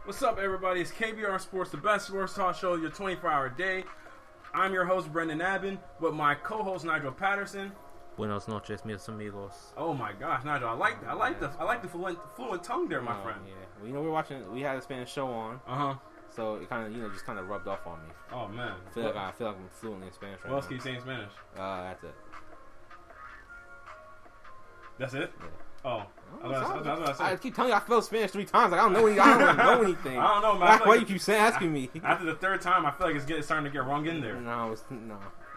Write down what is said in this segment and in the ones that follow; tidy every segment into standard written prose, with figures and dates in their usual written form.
What's up, everybody? It's KBR Sports, the best sports talk show your 24-hour day. I'm your host, Brendan Abbin, with my co-host, Nigel Patterson. Buenos noches, mis amigos. Oh my gosh, Nigel, I like the fluent tongue there, my friend. Yeah, well, you know, we had a Spanish show on. So it kind of, just kind of rubbed off on me. Oh man, I feel like I'm fluently in Spanish right now. What else can you say in Spanish? That's it. That's it? Yeah. Oh, I keep telling you I spelled Spanish 3 times. Like I don't know anything. I don't know, man. Why you keep asking me? After the third time, I feel like it's starting to get wrong in there. No.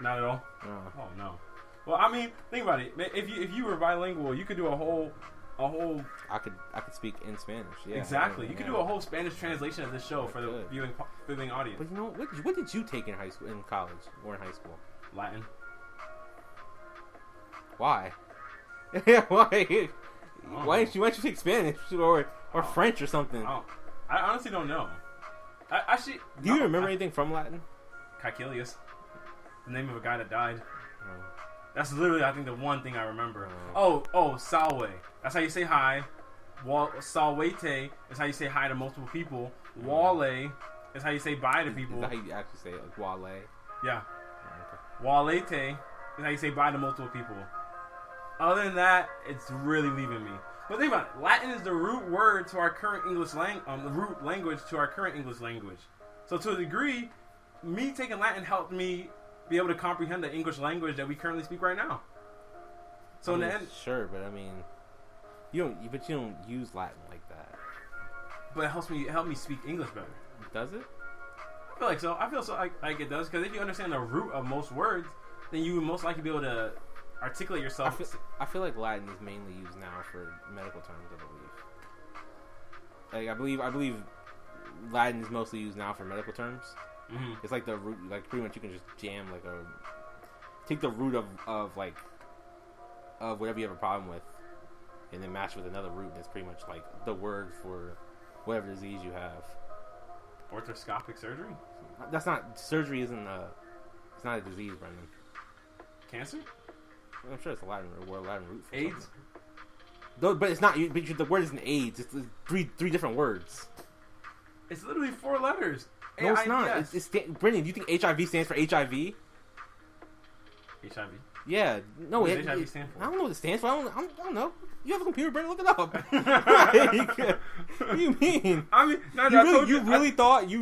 Not at all. No. Oh no. Well, I mean, think about it. If you were bilingual, you could do a whole. I could speak in Spanish. Yeah. Exactly. You could do a whole Spanish translation of this show for the viewing audience. But you know what did you take in high school, in college, or in high school? Latin. Why? Why? Why didn't you take Spanish or French or something? I honestly don't know. Do you remember anything from Latin? Caecilius, the name of a guy that died. That's literally, I think, the one thing I remember. Salve. That's how you say hi. Salvete is how you say hi to multiple people. Wale is how you say bye to people. Is that how you actually say it? Like wale? Yeah. Okay. Walete is how you say bye to multiple people. Other than that, it's really leaving me. But think about it. Latin is the root word to our current English the root language to our current English language. So to a degree, me taking Latin helped me be able to comprehend the English language that we currently speak right now. So in the end, sure, but I mean, you don't use Latin like that. But it helped me speak English better. Does it? I feel like so. I feel so like it does, because if you understand the root of most words, then you would most likely be able to articulate yourself. I feel like Latin is mainly used now for medical terms. I believe Latin is mostly used now for medical terms. Mm-hmm. It's like the root, like pretty much you can just jam take the root of whatever you have a problem with, and then match with another root, and it's pretty much like the word for whatever disease you have. Orthoscopic surgery? That's not surgery. It's not a disease, Brendan. Cancer? I'm sure it's a Latin root for AIDS? something. No, but it's not. The word isn't AIDS. It's three different words. It's literally 4 letters. No, it's not. Brendan, do you think HIV stands for HIV? HIV? Yeah. No, what does HIV stand for? I don't know what it stands for. I don't know. You have a computer, Brendan. Look it up. What do you mean? I mean, you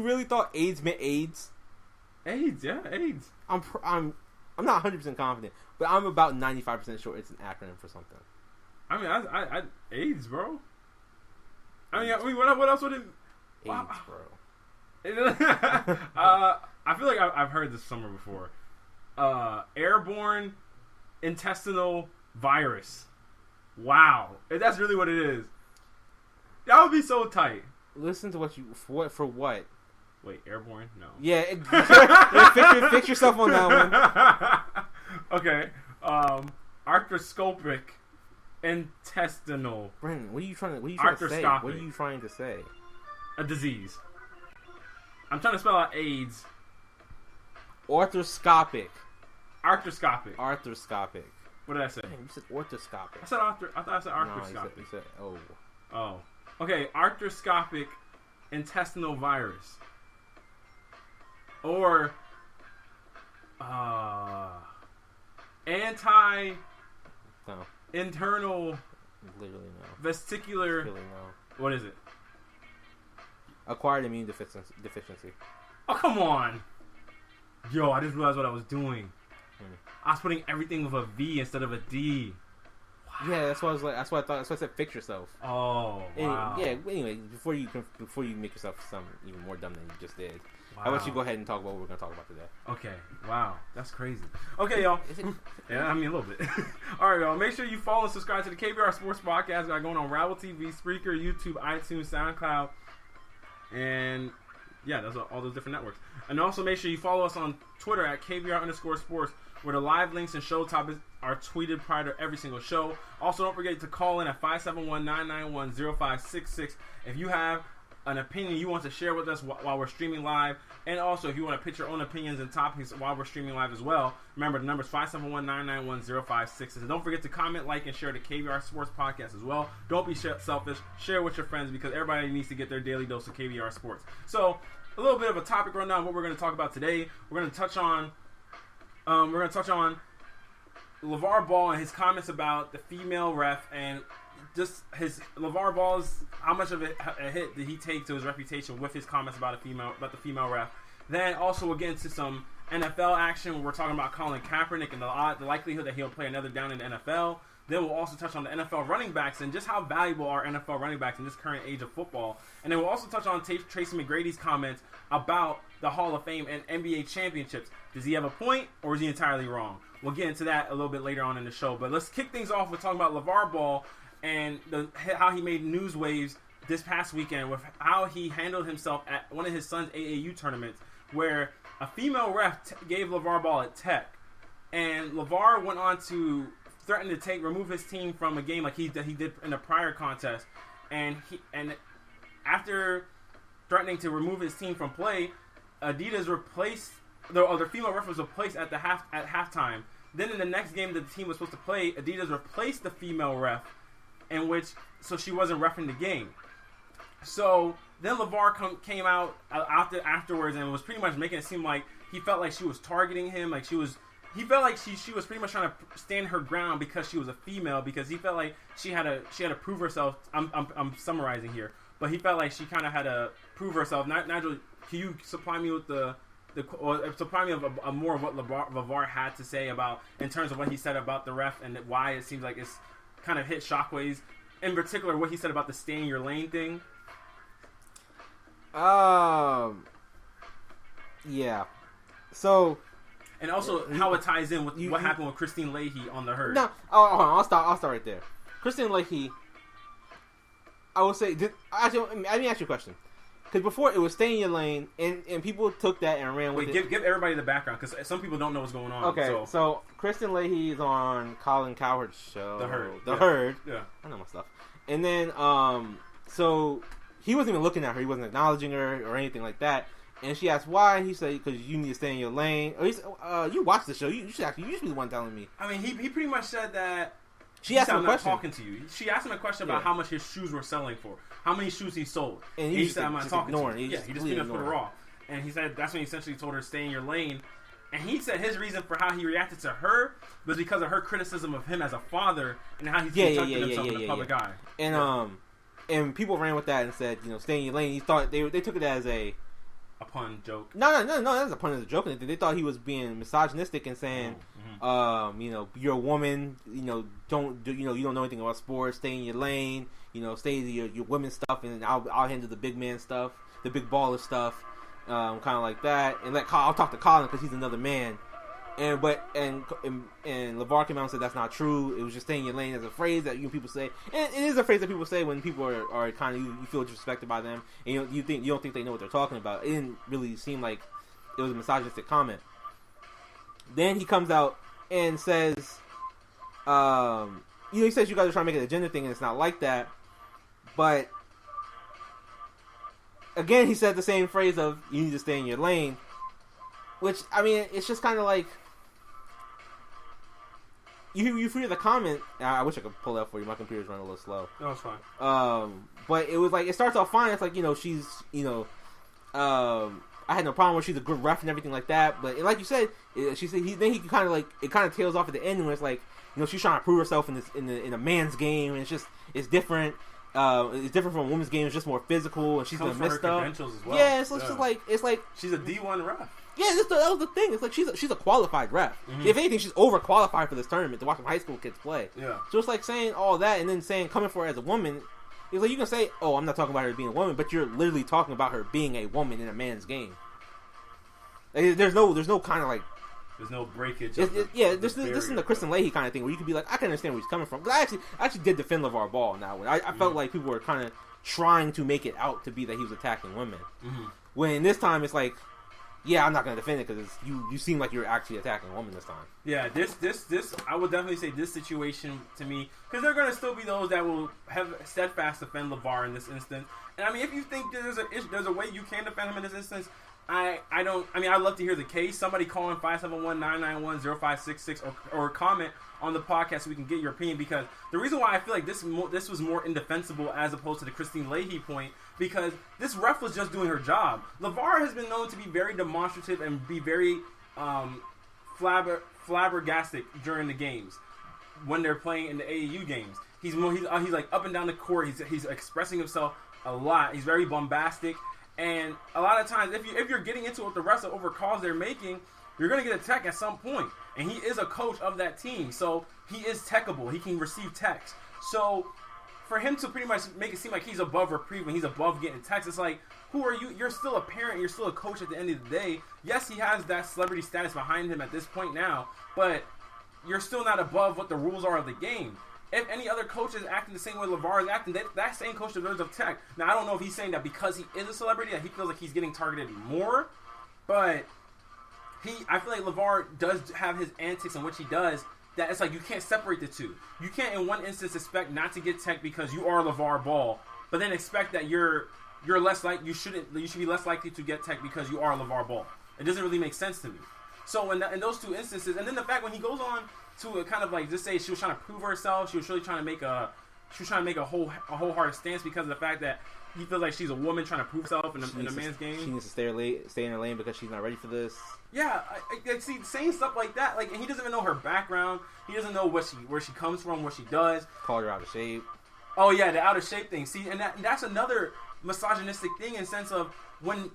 really thought AIDS meant AIDS? AIDS, yeah, AIDS. I'm not 100% confident, but I'm about 95% sure it's an acronym for something. I mean, I AIDS, bro. I mean, what else would it? AIDS, bro. I feel like I've heard this somewhere before. Airborne intestinal virus. Wow, if that's really what it is, that would be so tight. Listen to for what? Wait, airborne? No. Yeah, fix yourself on that one. Okay. Arthroscopic intestinal. Brendan, what are you trying to say? What are you trying to say? A disease. I'm trying to spell out AIDS. Arthroscopic. Arthroscopic. What did I say? Man, you said orthoscopic. I thought I said arthroscopic. No, you said Oh. Okay, arthroscopic intestinal virus. Or internal literally no. vesicular. Literally no. What is it? Acquired immune deficiency. Oh, come on. Yo, I just realized what I was doing. I was putting everything with a V instead of a D. Wow. Yeah, that's what I was like. That's what I thought. That's why I said fix yourself. Oh, wow. Anyway, before you make yourself sound even more dumb than you just did, wow. How about you go ahead and talk about what we're going to talk about today? Okay. Wow. That's crazy. Okay, y'all. Yeah, I mean, a little bit. All right, y'all. Make sure you follow and subscribe to the KBR Sports Podcast. We got going on Rabble TV, Spreaker, YouTube, iTunes, SoundCloud. And yeah, that's all those different networks. And also make sure you follow us on Twitter at KBR_sports, where the live links and show topics are tweeted prior to every single show. Also, don't forget to call in at 571-991-0566 if you have an opinion you want to share with us while we're streaming live, and also if you want to pitch your own opinions and topics while we're streaming live as well, remember the number is 571-991-0566. And don't forget to comment, like, and share the KBR Sports Podcast as well. Don't be selfish. Share with your friends because everybody needs to get their daily dose of KBR Sports. So, a little bit of a topic rundown of what we're going to talk about today. We're going to touch on Lavar Ball and his comments about the female ref and just Lavar Ball's, how much of a hit did he take to his reputation with his comments about the female ref. Then also we'll get into some NFL action where we're talking about Colin Kaepernick and the likelihood that he'll play another down in the NFL. Then we'll also touch on the NFL running backs and just how valuable are NFL running backs in this current age of football. And then we'll also touch on Tracy McGrady's comments about the Hall of Fame and NBA championships. Does he have a point or is he entirely wrong? We'll get into that a little bit later on in the show. But let's kick things off with talking about Lavar Ball and how he made news waves this past weekend with how he handled himself at one of his son's AAU tournaments where a female ref gave Lavar Ball a tech. And Lavar went on to threaten to remove his team from a game like he did in a prior contest. And after threatening to remove his team from play, Adidas replaced the female ref was replaced at halftime. Then in the next game that the team was supposed to play, Adidas replaced the female ref, so she wasn't reffing the game. So then Lavar came out afterwards and was pretty much making it seem like he felt like she was targeting him, like he felt like she was pretty much trying to stand her ground because she was a female, because he felt like she had to prove herself. I'm summarizing here, but he felt like she kind of had to prove herself. Nigel, can you supply me with supply me of more of what Lavar had to say about in terms of what he said about the ref and why it seems like it's kind of hit shockwaves. In particular, what he said about the stay in your lane thing. Yeah. So. And also how it ties in with what happened with Christine Leahy on the Herd. No, hold on, I'll start right there. Christine Leahy, I would say, let me ask you a question. Because before it was stay in your lane, and people took that and ran with it. Give everybody the background, because some people don't know what's going on. Okay, so Christine Leahy is on Colin Cowherd's show. The Herd. Yeah. I know my stuff. And then, so he wasn't even looking at her. He wasn't acknowledging her or anything like that. And she asked why. He said, because you need to stay in your lane. Or he said, you watch the show. You should be the one telling me. I mean, he pretty much said that. She asked him a question. Talking to you. She asked him a question about how much his shoes were selling for. How many shoes he sold. And he said, I'm not talking to you. He just put her off. And he said, that's when he essentially told her to stay in your lane. And he said his reason for how he reacted to her was because of her criticism of him as a father and how he's conducted himself in the public eye. And people ran with that and said, stay in your lane. He thought they took it as a pun joke. No, that was a pun as a joke. They thought he was being misogynistic and saying, you're a woman, you don't know anything about sports. Stay in your lane, stay to your women's stuff, and I'll handle the big man stuff, the big baller stuff, kind of like that. And I'll talk to Colin because he's another man. And Lavar came out and said that's not true. It was just staying in your lane as a phrase that people say, and it is a phrase that people say when people are kind of you feel disrespected by them, and you don't think they know what they're talking about. It didn't really seem like it was a misogynistic comment. Then he comes out and says, he says you guys are trying to make it a gender thing, and it's not like that. But again, he said the same phrase of you need to stay in your lane, which I mean, it's just kind of like. You hear the comment. I wish I could pull that for you. My computer's running a little slow. No, it's fine. But it was like it starts off fine. It's like she's I had no problem with she's a good ref and everything like that. But like you said, she said he kind of like it kind of tails off at the end when it's like she's trying to prove herself in a man's game and it's different. It's different from a woman's game. It's just more physical and she's gonna miss stuff. As well. Yeah, it's just like she's a D1 ref. Yeah, that was the thing. It's like she's a qualified ref. Mm-hmm. If anything, she's overqualified for this tournament to watch some high school kids play. Yeah. So it's like saying all that and then saying coming for her as a woman. It's like you can say, "Oh, I'm not talking about her being a woman," but you're literally talking about her being a woman in a man's game. Like, there's no kind of like. There's no breakage. This isn't the Kristen Leahy kind of thing where you could be like, I can understand where he's coming from. Because I actually did defend Lavar Ball in that one. I felt like people were kind of trying to make it out to be that he was attacking women. Mm-hmm. When this time it's like. yeah, I'm not going to defend it because you seem like you're actually attacking a woman this time. Yeah, this I would definitely say this situation to me, because there are going to still be those that will have steadfast defend Lavar in this instance. And I mean, if you think there's a way you can defend him in this instance, I'd love to hear the case. Somebody call in 571-991-0566 or comment on the podcast so we can get your opinion, because the reason why I feel like this was more indefensible as opposed to the Christine Leahy point, because this ref was just doing her job. Lavar has been known to be very demonstrative and be very flabbergastic during the games when they're playing in the AAU games. He's like up and down the court. He's expressing himself a lot. He's very bombastic, and a lot of times if you're getting into it with the refs over calls they're making, you're going to get a tech at some point. And he is a coach of that team, so he is techable. He can receive techs. So for him to pretty much make it seem like he's above reprieve when he's above getting techs, it's like, who are you? You're still a parent. You're still a coach at the end of the day. Yes, he has that celebrity status behind him at this point now, but you're still not above what the rules are of the game. If any other coach is acting the same way Lavar is acting, that same coach deserves a tech. Now, I don't know if he's saying that because he is a celebrity that he feels like he's getting targeted more, but I feel like Lavar does have his antics and what he does, that it's like you can't separate the two. You can't in one instance expect not to get tech because you are Lavar Ball, but then expect that you're less like you should be less likely to get tech because you are Lavar Ball. It doesn't really make sense to me. So in those two instances, and then the fact when he goes on to kind of like just say she was trying to prove herself, she was really trying to make a wholehearted stance because of the fact that he feels like she's a woman trying to prove herself in a man's game. She needs to stay in her lane because she's not ready for this. Yeah, I see, saying stuff like that, like, and he doesn't even know her background. He doesn't know where she comes from, what she does. Called her out of shape. Oh yeah, the out of shape thing. See, and that's another misogynistic thing in the sense of when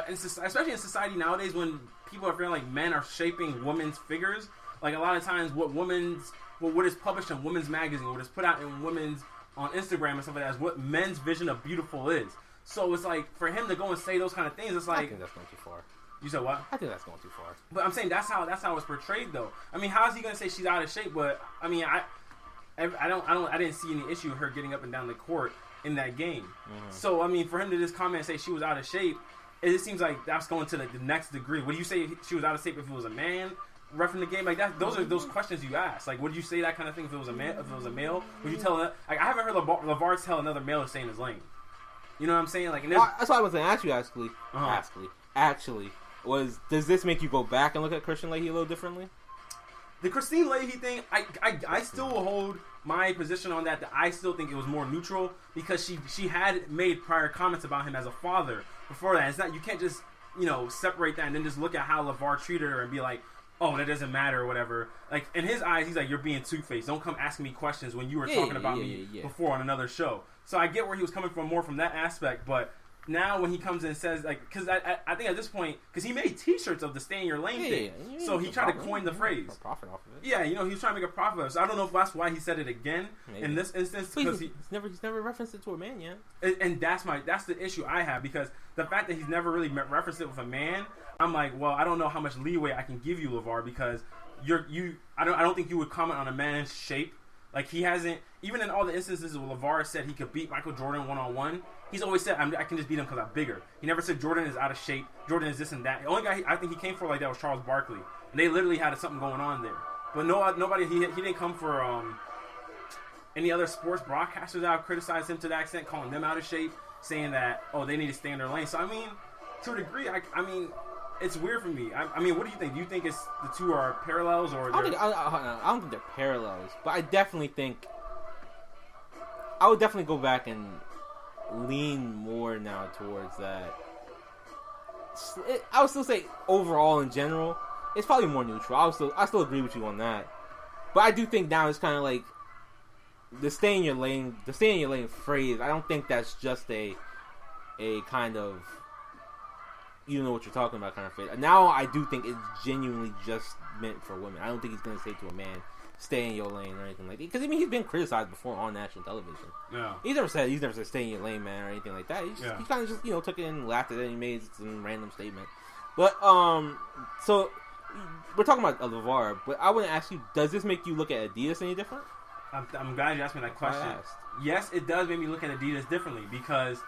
especially in society nowadays, when people are feeling like men are shaping women's figures. Like a lot of times, what is published in women's magazine, what is put out in women's on Instagram and stuff like that is what men's vision of beautiful is. So it's like for him to go and say those kind of things, it's like, I think that's going too far. You said what? I think that's going too far. But I'm saying that's how it's portrayed though. I mean, how is he going to say she's out of shape? But I mean, I didn't see any issue with her getting up and down the court in that game. Mm-hmm. So I mean, for him to just comment and say she was out of shape, it just seems like that's going to the next degree. Would you say she was out of shape if it was a man ref in the game? Like that, those are those questions you ask. Like, would you say that kind of thing if it was a man? If it was a male, would you tell that? Like, I haven't heard Lavar tell another male to stay in his lane. You know what I'm saying? Like, that's what I was going to ask you. Actually, does this make you go back and look at Christian Leahy a little differently? The Christine Leahy thing, I still will hold my position on that I still think it was more neutral because she had made prior comments about him as a father before that. It's not, you can't just separate that and then just look at how Lavar treated her and be like, oh, that doesn't matter or whatever. Like, in his eyes, he's like, you're being two-faced. Don't come asking me questions when you were talking about me before on another show. So I get where he was coming from more from that aspect, but now when he comes in and says, like, because I think at this point, because he made T-shirts of the stay in your lane thing, so he tried to coin the phrase. Profit off of it. Yeah, he was trying to make a profit of it. So I don't know if that's why he said it again in this instance. Because he's never referenced it to a man yet. And that's the issue I have, because the fact that he's never really referenced it with a man, I'm like, well, I don't know how much leeway I can give you, Lavar, because I don't think you would comment on a man's shape. Like, he hasn't, even in all the instances where Lavar said he could beat Michael Jordan one-on-one, he's always said, I can just beat him because I'm bigger. He never said Jordan is out of shape, Jordan is this and that. The only guy I think he came for like that was Charles Barkley. And they literally had something going on there. But nobody, he didn't come for any other sports broadcasters that have criticized him to that extent, calling them out of shape, saying that, oh, they need to stay in their lane. So, I mean, to a degree, I mean, it's weird for me. I mean, what do you think? Do you think the two are parallels, or? I don't think they're parallels, but I definitely think I would definitely go back and lean more now towards that. I would still say overall in general, it's probably more neutral. I still agree with you on that, but I do think now it's kind of like the stay in your lane phrase. I don't think that's just a kind of, you know what you're talking about kind of phrase. Now I do think it's genuinely just meant for women. I don't think he's going to say to a man, stay in your lane or anything like that. Because, I mean, he's been criticized before on national television. Yeah. He's never said stay in your lane, man, or anything like that. He kind of just, took it and laughed at it and he made some random statement. But, so, we're talking about Lavar, but I want to ask you, does this make you look at Adidas any different? I'm glad you asked me that question. Yes, it does make me look at Adidas differently because,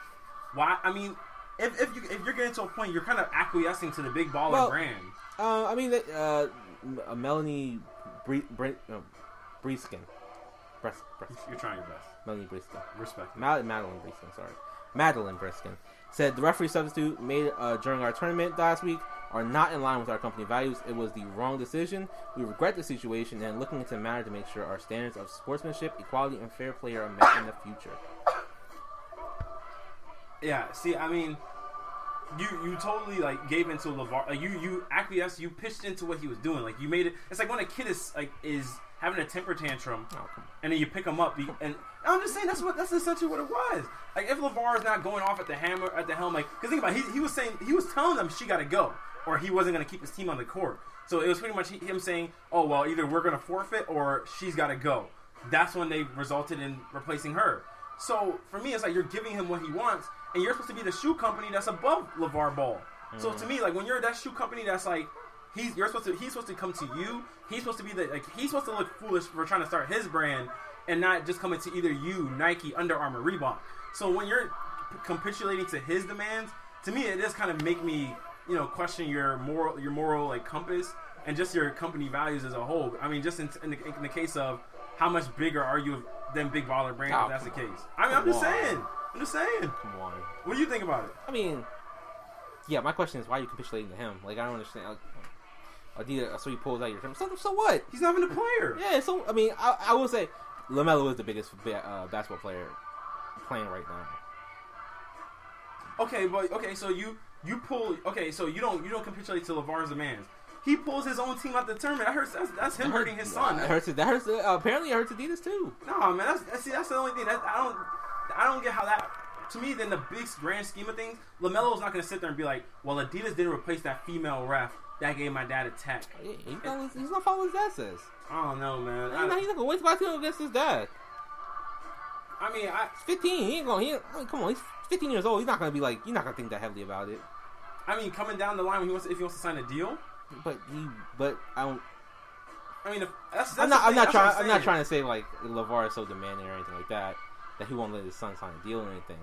why? I mean, if you're getting to a point, you're kind of acquiescing to the big baller brand. I mean, Melanie Breeskin. You're trying your best. Melanie Breeskin. Respect. Madeline Breeskin. Sorry, Madeline Breeskin said the referee substitute made during our tournament last week are not in line with our company values. It was the wrong decision. We regret the situation and looking into the matter to make sure our standards of sportsmanship, equality, and fair play are met in the future. Yeah, see, I mean, you totally like gave into Lavar. Like you acquiesced. You pitched into what he was doing. Like you made it. It's like when a kid is having a temper tantrum, and then you pick him up. And I'm just saying that's essentially what it was. Like if Lavar is not going off at the helm, like because think about it, he was telling them she got to go, or he wasn't going to keep his team on the court. So it was pretty much him saying, "Oh well, either we're going to forfeit or she's got to go." That's when they resulted in replacing her. So for me, it's like you're giving him what he wants, and you're supposed to be the shoe company that's above Lavar Ball. Mm-hmm. So to me, like when you're that shoe company that's like he's supposed to come to you. He's supposed to be he's supposed to look foolish for trying to start his brand and not just coming to either you, Nike, Under Armour, Reebok. So when you're capitulating to his demands, to me it does kind of make me, question your moral like compass and just your company values as a whole. I mean, just in the case of how much bigger are you than Big Baller Brand if that's the case? I mean, I'm just saying. Come on. What do you think about it? I mean, yeah, my question is why are you capitulating to him? Like, I don't understand. Like, Adidas, so he pulls out your term. So what? He's not even a player. Yeah, so, I mean, I will say LaMelo is the biggest basketball player playing right now. So you pull. Okay, so you don't capitulate to LeVar's demands. He pulls his own team out the tournament. That's him hurting his son. That hurts. Apparently, it hurts Adidas too. No, man. That's the only thing. I don't get how that. To me, then the big grand scheme of things, LaMelo's not going to sit there and be like, "Well, Adidas didn't replace that female ref that gave my dad a tech." He's not following his dad says. I don't know, man. He's not going to waste my time against his dad. I mean, he's 15. He ain't going. Come on, he's 15 years old. He's not going to be like. You're not going to think that heavily about it. I mean, coming down the line when if he wants to sign a deal. But I don't. I mean, I'm not trying to say like LeVar is so demanding or anything like that he won't let his son sign a deal or anything.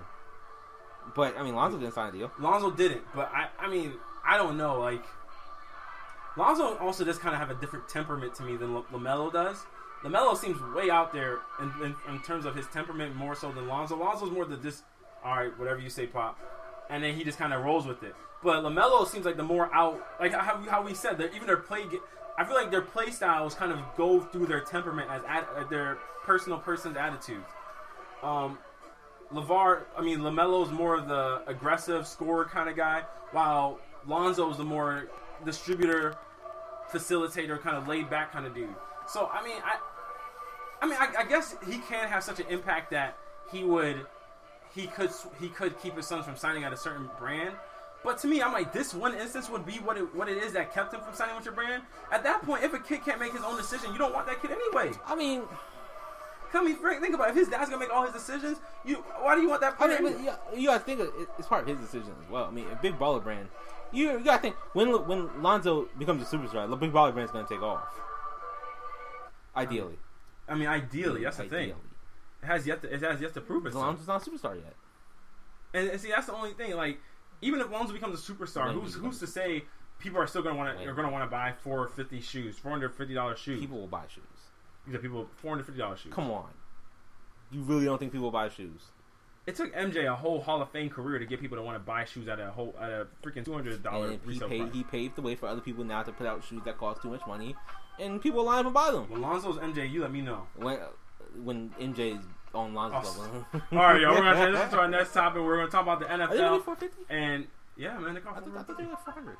But I mean, Lonzo didn't sign a deal. Lonzo didn't, but I mean, I don't know. Like, Lonzo also does kind of have a different temperament to me than LaMelo does. LaMelo seems way out there in terms of his temperament more so than Lonzo. Lonzo's more the all right, whatever you say, Pop, and then he just kind of rolls with it. But LaMelo seems like the more out, like how we said that even their play. I feel like their play styles kind of go through their temperament as their person's attitudes. LaMelo's more of the aggressive scorer kind of guy, while Lonzo's the more distributor, facilitator, kind of laid back kind of dude. So I guess he can have such an impact that he could keep his sons from signing at a certain brand. But to me, I'm like, this one instance would be what it is that kept him from signing with your brand. At that point, if a kid can't make his own decision, you don't want that kid anyway. I mean, Frank, think about it. If his dad's gonna make all his decisions, why do you want that player? You gotta think it's part of his decision as well. I mean, a Big Baller Brand, you gotta think when Lonzo becomes a superstar, the Big Baller Brand's gonna take off. Ideally. Ideally, that's the thing. It has yet to prove itself. Lonzo's not a superstar yet. And see, that's the only thing. Like, even if Lonzo becomes a superstar, who's to say people are still going to want to buy $450 shoes, $450 shoes? People will buy shoes. These are people $450 shoes. Come on, you really don't think people will buy shoes? It took MJ a whole Hall of Fame career to get people to want to buy shoes at a freaking $200 resale price. He paved the way for other people now to put out shoes that cost too much money, and people line up and buy them. When Lonzo's MJ, you let me know. When MJ's on Lonzo's level. All right, y'all. We're gonna transition to our next topic. We're gonna talk about the NFL. Are they really $450? And yeah, man, they cost $450. I thought they were like $400.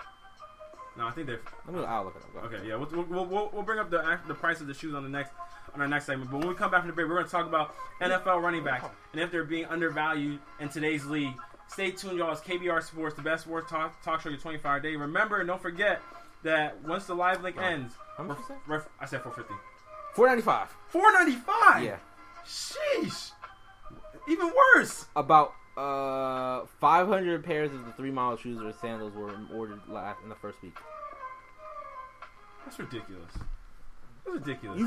No, I think they're. I'll look it up. Okay, yeah, we'll bring up the price of the shoes on our next segment. But when we come back from the break, we're going to talk about NFL running backs and if they're being undervalued in today's league. Stay tuned, y'all. It's KBR Sports, the best sports talk show your 24-hour-day. Remember, and don't forget that once the live link ends, how much you say? I said $450. $495. $495. Yeah. Sheesh. Even worse. About 500 pairs of the 3 Mile shoes or sandals were ordered in the first week. That's ridiculous. That's ridiculous.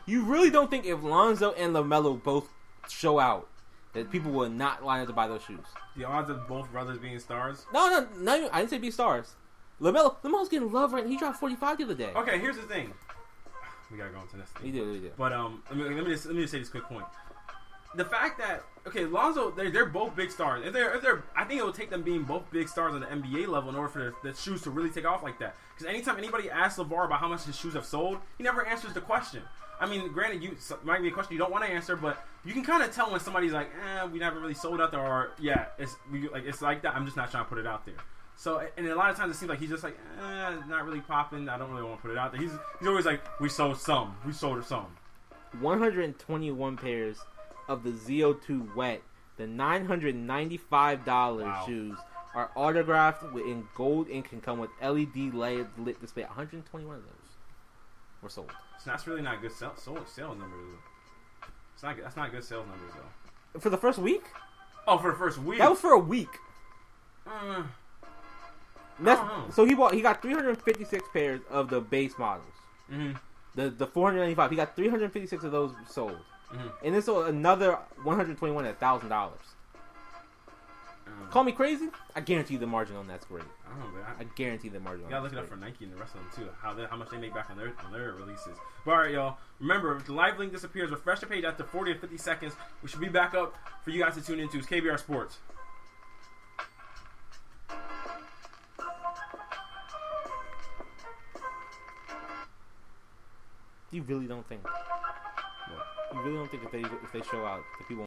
You really don't think if Lonzo and LaMelo both show out that people will not line up to buy those shoes. The odds of both brothers being stars? No, not even, I didn't say be stars. LaMelo's getting love right now. He dropped 45 the other day. Okay, here's the thing. We gotta go into this thing. We do. But let me just say this quick point. The fact that Lonzo, they're both big stars. If they're, I think it will take them being both big stars on the NBA level in order for the shoes to really take off like that. Because anytime anybody asks LaVar about how much his shoes have sold, he never answers the question. I mean, granted, it might be a question you don't want to answer, but you can kind of tell when somebody's like, we never really sold out there, or it's like that. I'm just not trying to put it out there. So, and a lot of times it seems like he's just like, not really popping. I don't really want to put it out there. He's always like, we sold some. 121 pairs of the ZO2 Wet, the $995 shoes are autographed in gold ink and come with LED lit display. 121 of those were sold. So that's really not good sales numbers. That's not good sales numbers though. For the first week? Oh, for the first week. That was for a week. So he got 356 pairs of the base models. Mm-hmm. The 495. He got 356 of those sold. Mm-hmm. And then sold another 121 at $1,000. Call me crazy? I guarantee the margin on that's great. I don't know, man. I guarantee the margin on that's great. You gotta look it up for Nike and the rest of them too. How much they make back on their releases. But alright, y'all. Remember, if the live link disappears, refresh the page after 40 or 50 seconds. We should be back up for you guys to tune into. It's KBR Sports. You really don't think? What? You really don't think if they show out, the people